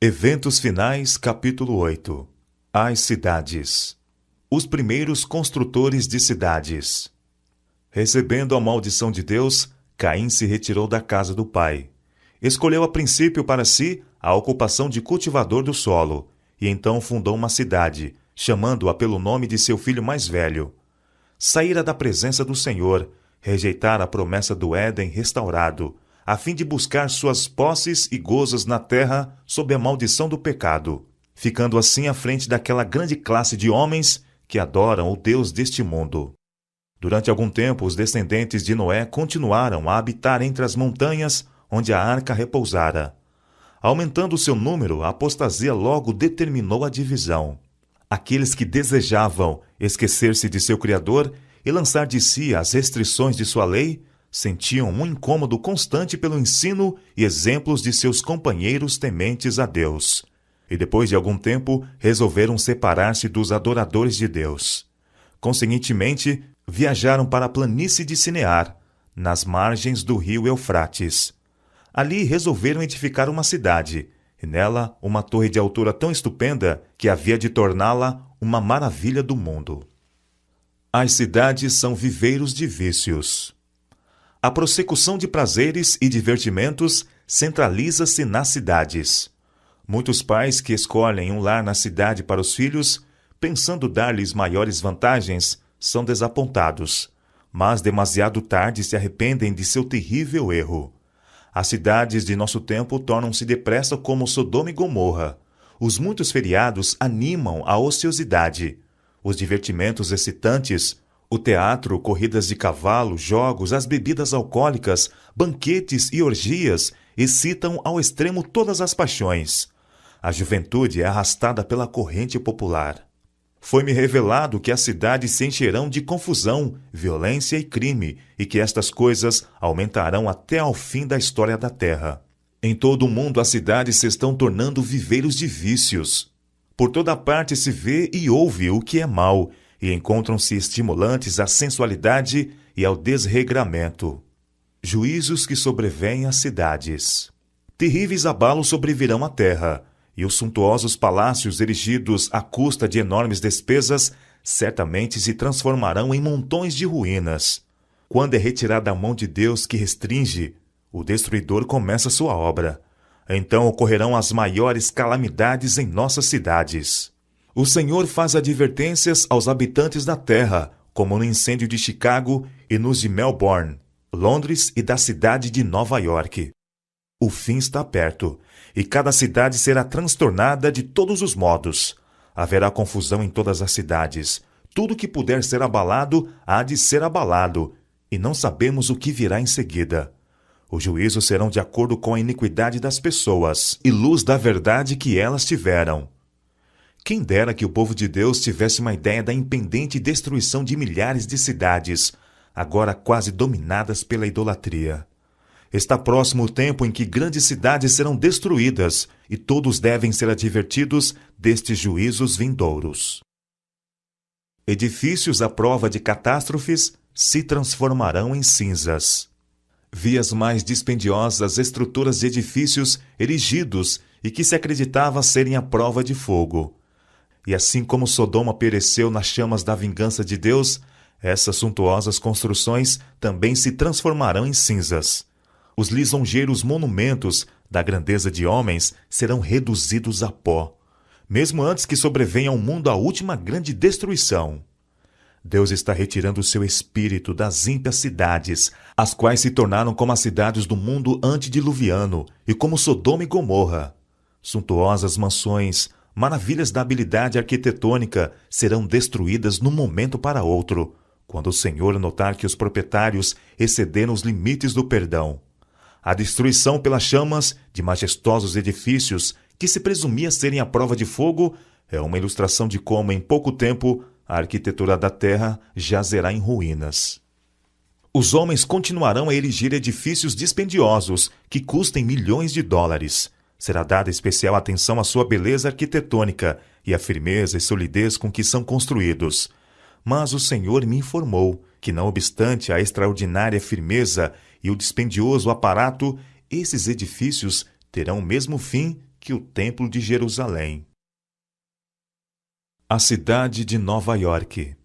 Eventos finais, capítulo 8. As cidades. Os primeiros construtores de cidades. Recebendo a maldição de Deus, Caim se retirou da casa do pai. Escolheu a princípio para si a ocupação de cultivador do solo, e então fundou uma cidade, chamando-a pelo nome de seu filho mais velho. Saíra da presença do Senhor, rejeitara a promessa do Éden restaurado, a fim de buscar suas posses e gozos na terra sob a maldição do pecado, ficando assim à frente daquela grande classe de homens que adoram o Deus deste mundo. Durante algum tempo, os descendentes de Noé continuaram a habitar entre as montanhas onde a arca repousara. Aumentando seu número, a apostasia logo determinou a divisão. Aqueles que desejavam esquecer-se de seu Criador e lançar de si as restrições de sua lei, sentiam um incômodo constante pelo ensino e exemplos de seus companheiros tementes a Deus. E depois de algum tempo, resolveram separar-se dos adoradores de Deus. Conseguintemente, viajaram para a planície de Sinear, nas margens do rio Eufrates. Ali resolveram edificar uma cidade, e nela uma torre de altura tão estupenda que havia de torná-la uma maravilha do mundo. As cidades são viveiros de vícios. A prossecução de prazeres e divertimentos centraliza-se nas cidades. Muitos pais que escolhem um lar na cidade para os filhos, pensando dar-lhes maiores vantagens, são desapontados, mas demasiado tarde se arrependem de seu terrível erro. As cidades de nosso tempo tornam-se depressa como Sodoma e Gomorra. Os muitos feriados animam a ociosidade. Os divertimentos excitantes, o teatro, corridas de cavalo, jogos, as bebidas alcoólicas, banquetes e orgias excitam ao extremo todas as paixões. A juventude é arrastada pela corrente popular. Foi-me revelado que as cidades se encherão de confusão, violência e crime, e que estas coisas aumentarão até ao fim da história da terra. Em todo o mundo as cidades se estão tornando viveiros de vícios. Por toda parte se vê e ouve o que é mau, e encontram-se estimulantes à sensualidade e ao desregramento. Juízos que sobrevêm às cidades. Terríveis abalos sobrevirão à terra, e os suntuosos palácios erigidos à custa de enormes despesas certamente se transformarão em montões de ruínas. Quando é retirada a mão de Deus que restringe, o destruidor começa sua obra. Então ocorrerão as maiores calamidades em nossas cidades. O Senhor faz advertências aos habitantes da terra, como no incêndio de Chicago e nos de Melbourne, Londres e da cidade de Nova York. O fim está perto, e cada cidade será transtornada de todos os modos. Haverá confusão em todas as cidades. Tudo que puder ser abalado há de ser abalado, e não sabemos o que virá em seguida. Os juízos serão de acordo com a iniquidade das pessoas e luz da verdade que elas tiveram. Quem dera que o povo de Deus tivesse uma ideia da impendente destruição de milhares de cidades, agora quase dominadas pela idolatria. Está próximo o tempo em que grandes cidades serão destruídas, e todos devem ser advertidos destes juízos vindouros. Edifícios à prova de catástrofes se transformarão em cinzas. Vi as mais dispendiosas estruturas de edifícios erigidos e que se acreditava serem à prova de fogo. E assim como Sodoma pereceu nas chamas da vingança de Deus, essas suntuosas construções também se transformarão em cinzas. Os lisonjeiros monumentos da grandeza de homens serão reduzidos a pó, mesmo antes que sobrevenha ao mundo a última grande destruição. Deus está retirando o seu espírito das ímpias cidades, as quais se tornaram como as cidades do mundo antediluviano e como Sodoma e Gomorra. Suntuosas mansões, maravilhas da habilidade arquitetônica serão destruídas num momento para outro, quando o Senhor notar que os proprietários excederam os limites do perdão. A destruição pelas chamas de majestosos edifícios que se presumia serem à prova de fogo é uma ilustração de como, em pouco tempo, a arquitetura da terra jazerá em ruínas. Os homens continuarão a erigir edifícios dispendiosos que custem milhões de dólares. Será dada especial atenção à sua beleza arquitetônica e à firmeza e solidez com que são construídos. Mas o Senhor me informou que, não obstante a extraordinária firmeza e o dispendioso aparato, esses edifícios terão o mesmo fim que o Templo de Jerusalém. A cidade de Nova York.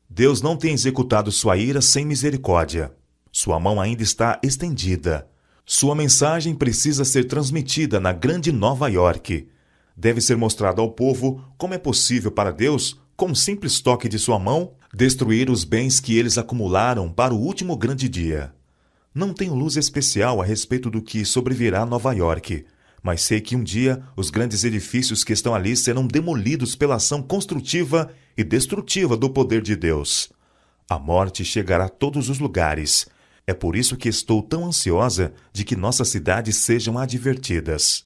Deus não tem executado sua ira sem misericórdia. Sua mão ainda está estendida. Sua mensagem precisa ser transmitida na grande Nova York. Deve ser mostrado ao povo como é possível para Deus, com um simples toque de sua mão, destruir os bens que eles acumularam para o último grande dia. Não tenho luz especial a respeito do que sobrevirá a Nova York, mas sei que um dia os grandes edifícios que estão ali serão demolidos pela ação construtiva e destrutiva do poder de Deus. A morte chegará a todos os lugares. É por isso que estou tão ansiosa de que nossas cidades sejam advertidas.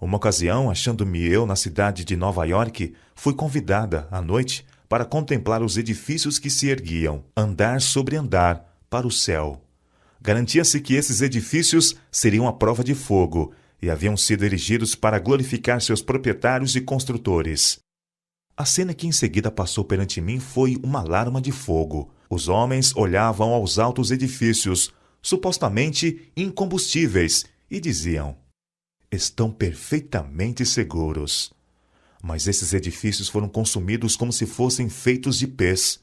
Uma ocasião, achando-me eu na cidade de Nova York, fui convidada, à noite, para contemplar os edifícios que se erguiam, andar sobre andar, para o céu. Garantia-se que esses edifícios seriam a prova de fogo e haviam sido erigidos para glorificar seus proprietários e construtores. A cena que em seguida passou perante mim foi uma alarma de fogo. Os homens olhavam aos altos edifícios, supostamente incombustíveis, e diziam: estão perfeitamente seguros. Mas esses edifícios foram consumidos como se fossem feitos de pés.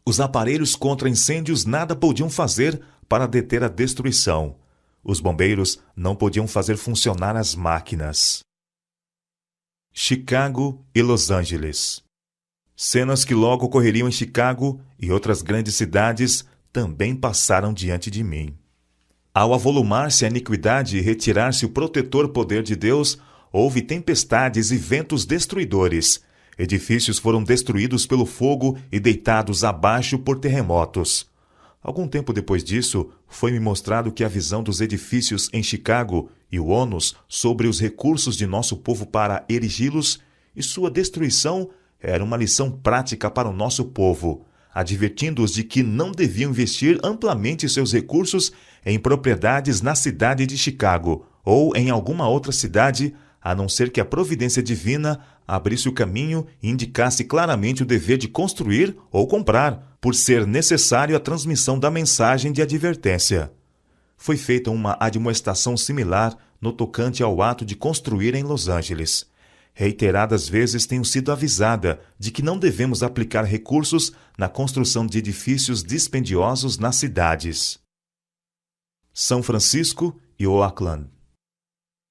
Os aparelhos contra incêndios nada podiam fazer para deter a destruição. Os bombeiros não podiam fazer funcionar as máquinas. Chicago e Los Angeles. Cenas que logo ocorreriam em Chicago e outras grandes cidades também passaram diante de mim. Ao avolumar-se a iniquidade e retirar-se o protetor poder de Deus, houve tempestades e ventos destruidores. Edifícios foram destruídos pelo fogo e deitados abaixo por terremotos. Algum tempo depois disso, foi-me mostrado que a visão dos edifícios em Chicago e o ônus sobre os recursos de nosso povo para erigi-los e sua destruição era uma lição prática para o nosso povo, advertindo-os de que não deviam investir amplamente seus recursos em propriedades na cidade de Chicago ou em alguma outra cidade, a não ser que a providência divina abrisse o caminho e indicasse claramente o dever de construir ou comprar, por ser necessário a transmissão da mensagem de advertência. Foi feita uma admoestação similar no tocante ao ato de construir em Los Angeles. Reiteradas vezes tenho sido avisada de que não devemos aplicar recursos na construção de edifícios dispendiosos nas cidades. São Francisco e Oakland.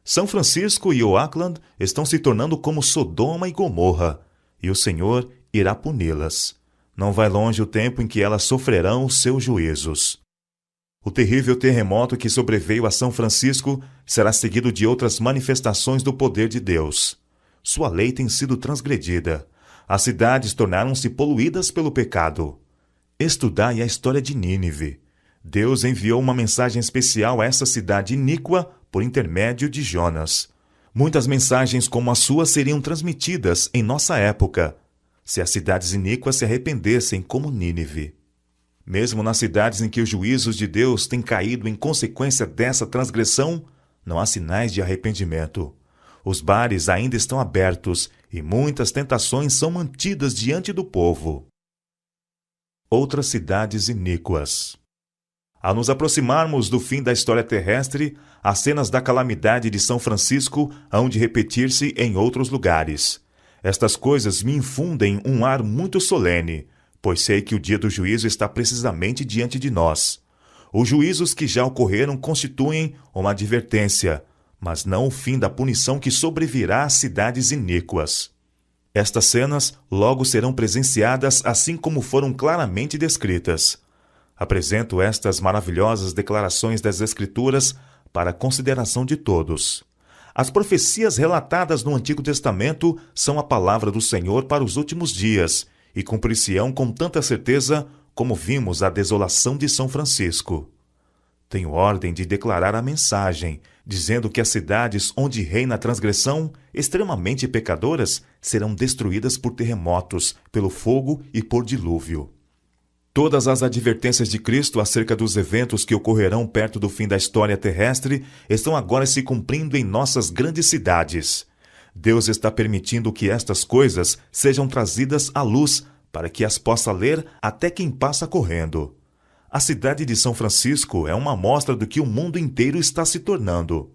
São Francisco e Oakland estão se tornando como Sodoma e Gomorra, e o Senhor irá puni-las. Não vai longe o tempo em que elas sofrerão os seus juízos. O terrível terremoto que sobreveio a São Francisco será seguido de outras manifestações do poder de Deus. Sua lei tem sido transgredida. As cidades tornaram-se poluídas pelo pecado. Estudai a história de Nínive. Deus enviou uma mensagem especial a essa cidade iníqua por intermédio de Jonas. Muitas mensagens como a sua seriam transmitidas em nossa época, se as cidades iníquas se arrependessem como Nínive. Mesmo nas cidades em que os juízos de Deus têm caído em consequência dessa transgressão, não há sinais de arrependimento. Os bares ainda estão abertos e muitas tentações são mantidas diante do povo. Outras cidades iníquas. Ao nos aproximarmos do fim da história terrestre, as cenas da calamidade de São Francisco hão de repetir-se em outros lugares. Estas coisas me infundem um ar muito solene, pois sei que o dia do juízo está precisamente diante de nós. Os juízos que já ocorreram constituem uma advertência, mas não o fim da punição que sobrevirá às cidades iníquas. Estas cenas logo serão presenciadas assim como foram claramente descritas. Apresento estas maravilhosas declarações das Escrituras para a consideração de todos. As profecias relatadas no Antigo Testamento são a palavra do Senhor para os últimos dias e cumprir-se-ão com tanta certeza como vimos a desolação de São Francisco. Tenho ordem de declarar a mensagem, dizendo que as cidades onde reina a transgressão, extremamente pecadoras, serão destruídas por terremotos, pelo fogo e por dilúvio. Todas as advertências de Cristo acerca dos eventos que ocorrerão perto do fim da história terrestre estão agora se cumprindo em nossas grandes cidades. Deus está permitindo que estas coisas sejam trazidas à luz para que as possa ler até quem passa correndo. A cidade de São Francisco é uma amostra do que o mundo inteiro está se tornando.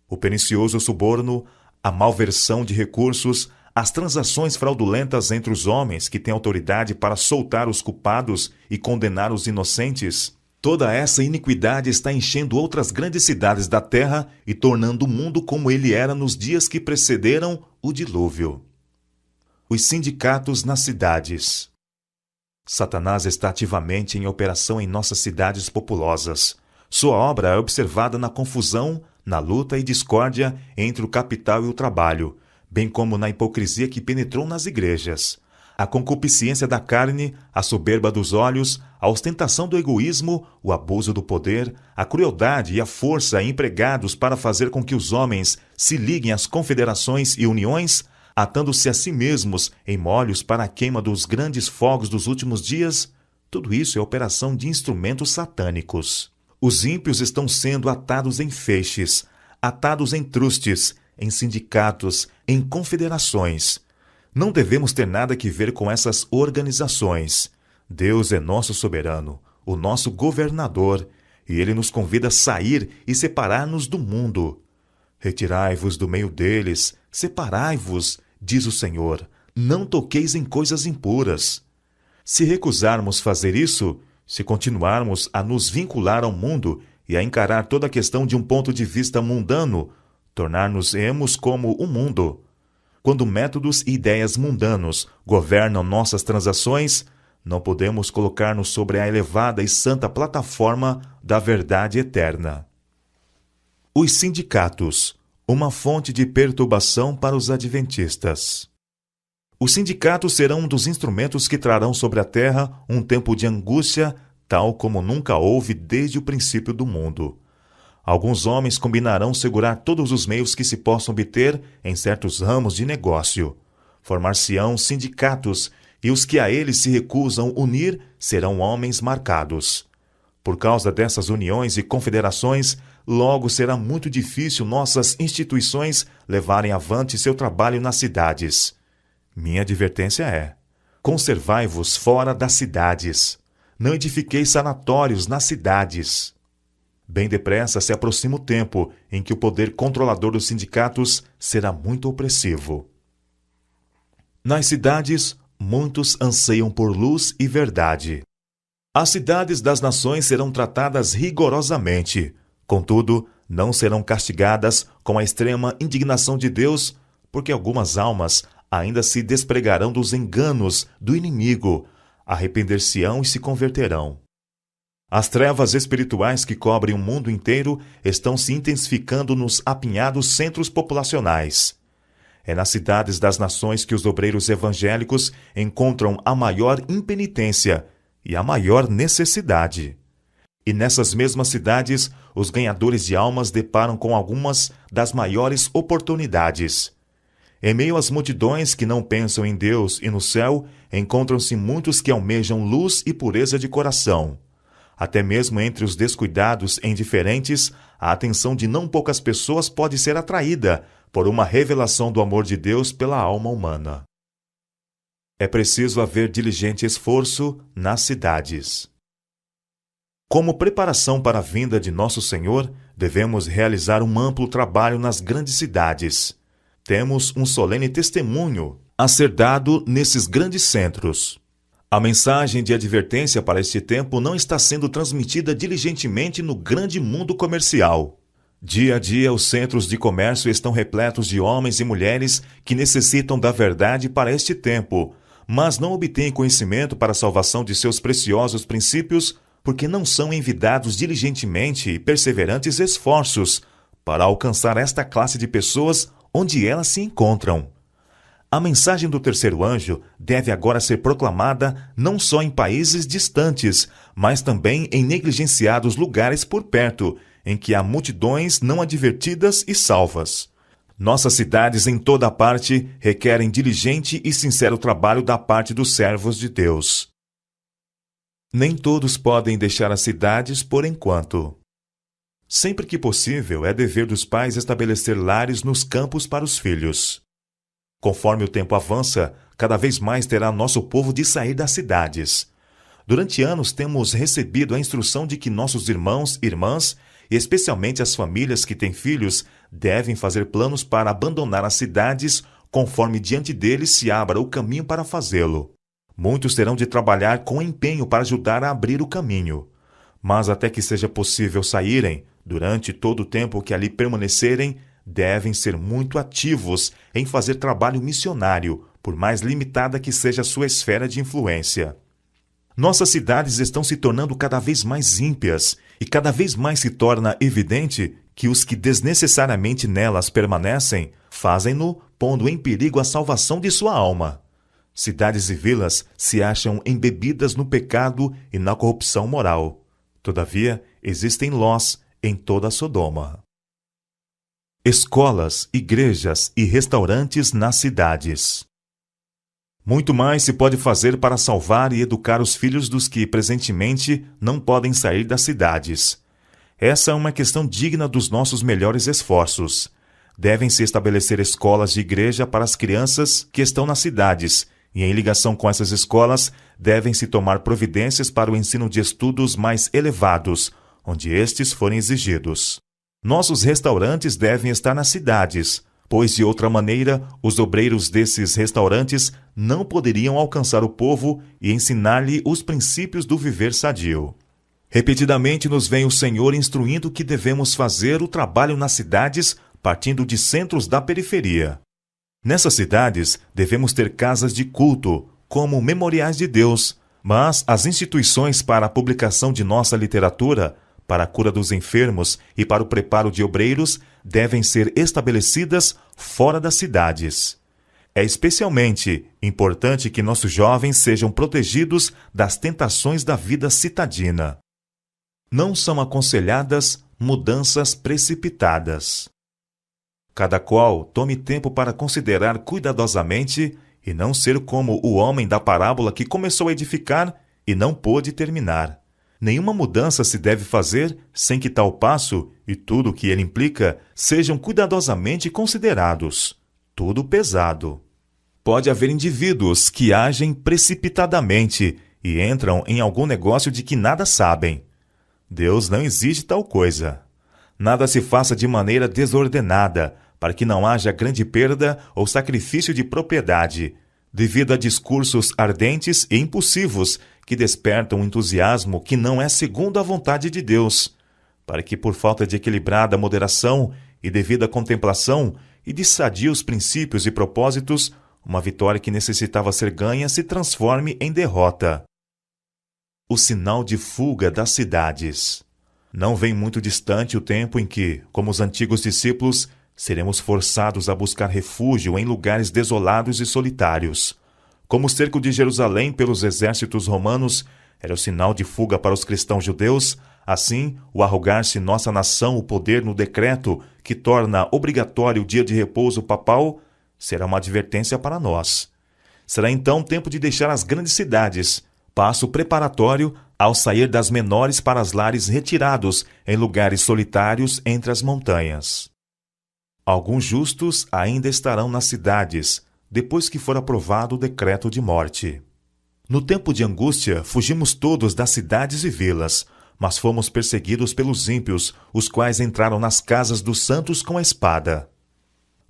O pernicioso suborno, a malversão de recursos, as transações fraudulentas entre os homens que têm autoridade para soltar os culpados e condenar os inocentes, toda essa iniquidade está enchendo outras grandes cidades da terra e tornando o mundo como ele era nos dias que precederam o dilúvio. Os sindicatos nas cidades. Satanás está ativamente em operação em nossas cidades populosas. Sua obra é observada na confusão, na luta e discórdia entre o capital e o trabalho, bem como na hipocrisia que penetrou nas igrejas. A concupiscência da carne, a soberba dos olhos, a ostentação do egoísmo, o abuso do poder, a crueldade e a força empregados para fazer com que os homens se liguem às confederações e uniões, atando-se a si mesmos em molhos para a queima dos grandes fogos dos últimos dias, tudo isso é operação de instrumentos satânicos. Os ímpios estão sendo atados em feixes, atados em trustes, em sindicatos, em confederações. Não devemos ter nada que ver com essas organizações. Deus é nosso soberano, o nosso governador, e Ele nos convida a sair e separar-nos do mundo. Retirai-vos do meio deles, separai-vos, diz o Senhor, não toqueis em coisas impuras. Se recusarmos fazer isso, se continuarmos a nos vincular ao mundo e a encarar toda a questão de um ponto de vista mundano, tornar-nos-emos como o mundo. Quando métodos e ideias mundanos governam nossas transações, não podemos colocar-nos sobre a elevada e santa plataforma da verdade eterna. Os sindicatos, uma fonte de perturbação para os adventistas. Os sindicatos serão um dos instrumentos que trarão sobre a terra um tempo de angústia, tal como nunca houve desde o princípio do mundo. Alguns homens combinarão segurar todos os meios que se possam obter em certos ramos de negócio. Formar-se-ão sindicatos, e os que a eles se recusam unir serão homens marcados. Por causa dessas uniões e confederações, logo será muito difícil nossas instituições levarem avante seu trabalho nas cidades. Minha advertência é: conservai-vos fora das cidades. Não edifiqueis sanatórios nas cidades. Bem depressa se aproxima o tempo em que o poder controlador dos sindicatos será muito opressivo. Nas cidades, muitos anseiam por luz e verdade. As cidades das nações serão tratadas rigorosamente. Contudo, não serão castigadas com a extrema indignação de Deus, porque algumas almas ainda se despregarão dos enganos do inimigo, arrepender-se-ão e se converterão. As trevas espirituais que cobrem o mundo inteiro estão se intensificando nos apinhados centros populacionais. É nas cidades das nações que os obreiros evangélicos encontram a maior impenitência e a maior necessidade. E nessas mesmas cidades, os ganhadores de almas deparam com algumas das maiores oportunidades. Em meio às multidões que não pensam em Deus e no céu, encontram-se muitos que almejam luz e pureza de coração. Até mesmo entre os descuidados e indiferentes, a atenção de não poucas pessoas pode ser atraída por uma revelação do amor de Deus pela alma humana. É preciso haver diligente esforço nas cidades. Como preparação para a vinda de Nosso Senhor, devemos realizar um amplo trabalho nas grandes cidades. Temos um solene testemunho a ser dado nesses grandes centros. A mensagem de advertência para este tempo não está sendo transmitida diligentemente no grande mundo comercial. Dia a dia, os centros de comércio estão repletos de homens e mulheres que necessitam da verdade para este tempo, mas não obtêm conhecimento para a salvação de seus preciosos princípios, porque não são envidados diligentemente e perseverantes esforços para alcançar esta classe de pessoas onde elas se encontram. A mensagem do terceiro anjo deve agora ser proclamada não só em países distantes, mas também em negligenciados lugares por perto, em que há multidões não advertidas e salvas. Nossas cidades em toda parte requerem diligente e sincero trabalho da parte dos servos de Deus. Nem todos podem deixar as cidades por enquanto. Sempre que possível, é dever dos pais estabelecer lares nos campos para os filhos. Conforme o tempo avança, cada vez mais terá nosso povo de sair das cidades. Durante anos temos recebido a instrução de que nossos irmãos e irmãs, e especialmente as famílias que têm filhos, devem fazer planos para abandonar as cidades conforme diante deles se abra o caminho para fazê-lo. Muitos terão de trabalhar com empenho para ajudar a abrir o caminho. Mas até que seja possível saírem, durante todo o tempo que ali permanecerem, devem ser muito ativos em fazer trabalho missionário, por mais limitada que seja a sua esfera de influência. Nossas cidades estão se tornando cada vez mais ímpias, e cada vez mais se torna evidente que os que desnecessariamente nelas permanecem fazem-no pondo em perigo a salvação de sua alma. Cidades e vilas se acham embebidas no pecado e na corrupção moral. Todavia, existem Lós em toda Sodoma. Escolas, igrejas e restaurantes nas cidades. Muito mais se pode fazer para salvar e educar os filhos dos que, presentemente, não podem sair das cidades. Essa é uma questão digna dos nossos melhores esforços. Devem-se estabelecer escolas de igreja para as crianças que estão nas cidades, e em ligação com essas escolas, devem-se tomar providências para o ensino de estudos mais elevados, onde estes forem exigidos. Nossos restaurantes devem estar nas cidades, pois de outra maneira os obreiros desses restaurantes não poderiam alcançar o povo e ensinar-lhe os princípios do viver sadio. Repetidamente nos vem o Senhor instruindo que devemos fazer o trabalho nas cidades partindo de centros da periferia. Nessas cidades devemos ter casas de culto, como memoriais de Deus, mas as instituições para a publicação de nossa literatura, para a cura dos enfermos e para o preparo de obreiros devem ser estabelecidas fora das cidades. É especialmente importante que nossos jovens sejam protegidos das tentações da vida citadina. Não são aconselhadas mudanças precipitadas. Cada qual tome tempo para considerar cuidadosamente e não ser como o homem da parábola que começou a edificar e não pôde terminar. Nenhuma mudança se deve fazer sem que tal passo e tudo o que ele implica sejam cuidadosamente considerados. Tudo pesado. Pode haver indivíduos que agem precipitadamente e entram em algum negócio de que nada sabem. Deus não exige tal coisa. Nada se faça de maneira desordenada, para que não haja grande perda ou sacrifício de propriedade, devido a discursos ardentes e impulsivos que despertam um entusiasmo que não é segundo a vontade de Deus, para que por falta de equilibrada moderação e devida contemplação e de sadios princípios e propósitos, uma vitória que necessitava ser ganha se transforme em derrota. O sinal de fuga das cidades. Não vem muito distante o tempo em que, como os antigos discípulos, seremos forçados a buscar refúgio em lugares desolados e solitários. Como o cerco de Jerusalém pelos exércitos romanos era o sinal de fuga para os cristãos judeus, assim, o arrogar-se nossa nação o poder no decreto que torna obrigatório o dia de repouso papal será uma advertência para nós. Será então tempo de deixar as grandes cidades, passo preparatório ao sair das menores para os lares retirados em lugares solitários entre as montanhas. Alguns justos ainda estarão nas cidades, depois que for aprovado o decreto de morte. No tempo de angústia, fugimos todos das cidades e vilas, mas fomos perseguidos pelos ímpios, os quais entraram nas casas dos santos com a espada.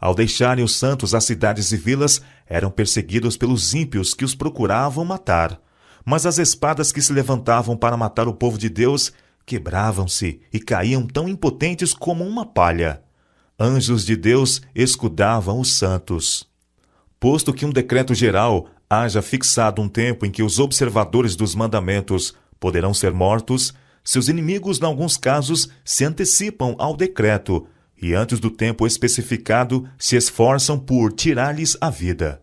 Ao deixarem os santos as cidades e vilas, eram perseguidos pelos ímpios que os procuravam matar. Mas as espadas que se levantavam para matar o povo de Deus quebravam-se e caíam tão impotentes como uma palha. Anjos de Deus escudavam os santos. Posto que um decreto geral haja fixado um tempo em que os observadores dos mandamentos poderão ser mortos, seus inimigos, em alguns casos, se antecipam ao decreto e, antes do tempo especificado, se esforçam por tirar-lhes a vida.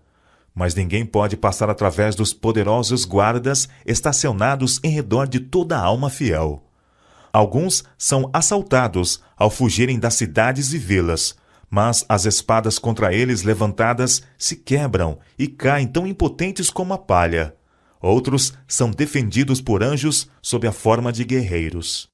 Mas ninguém pode passar através dos poderosos guardas estacionados em redor de toda a alma fiel. Alguns são assaltados ao fugirem das cidades e vilas, mas as espadas contra eles levantadas se quebram e caem tão impotentes como a palha. Outros são defendidos por anjos sob a forma de guerreiros.